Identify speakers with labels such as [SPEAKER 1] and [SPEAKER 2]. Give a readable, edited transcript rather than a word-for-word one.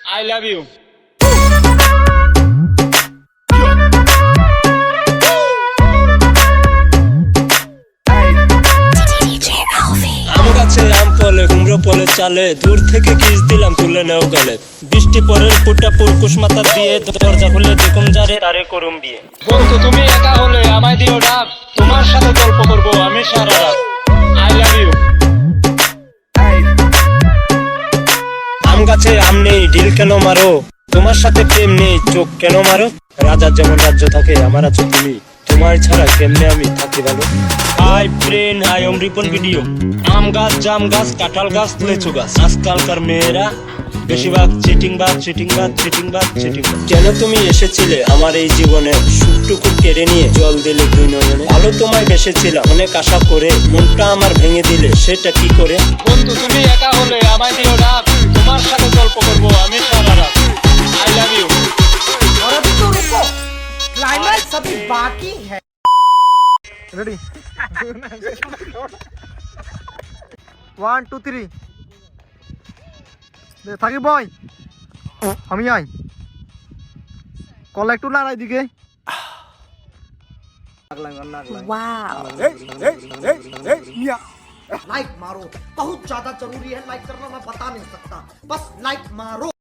[SPEAKER 1] I love you.
[SPEAKER 2] আম গাছে আম ফলে কুমড়ো ফলে চালে দূর থেকে কিস দিলাম তুলে নেও গেলে বৃষ্টি পরের ফুটা পুরকুশ মাথা দিয়ে দরজা খুলে দেখুম যারে তারে করুম বিয়ে।
[SPEAKER 1] বন্ধু তুমি একা হলে আমায় দিও ডাক, তোমার সাথে গল্প করবো আমি সারা রাত। I love you.
[SPEAKER 2] আম গাছে আম নেই ঢিল কেন মারো, তোমার সাথে প্রেম নেই চোখ কেন মারো। রাজার যেমন রাজ্য থাকে আমার আছো তুমি, তোমার ছাড়া কেমনে আমি থাকি ভালো। Hi friend hi Ripon video. আম গাছ জাম গাছ কাঁঠাল গাছ লিচু গাছ, আজকালকার মেয়েরা বেশিরভাগ চিটিং বাদ চিটিং বাদ চিটিং বাদ চিটিং। কেন তুমি এসেছিলে আমার এই জীবনে সুখটুকু কেড়ে নিয়ে জল দিলে দুই নয়নে। ভালো তোমায় বেসেছিলাম অনেক আশা করে, মনটা আমার ভেঙে দিলে সেটা কি করে।
[SPEAKER 1] বন্ধু তুমি একা হলে আমায় দিও ডাক, তোমার সাথে গল্প করবো আমি সারা রাত। I love you.
[SPEAKER 3] और अभी तो रुको, क्लाइमैक्स अभी बाकी है।
[SPEAKER 4] रेडी 1 2 3 থাকি বয় আমি আই কল একটু নাড়াই দিকে।
[SPEAKER 3] लाइक मारो, बहुत ज्यादा जरूरी है लाइक करना, मैं बता नहीं सकता, बस लाइक मारो।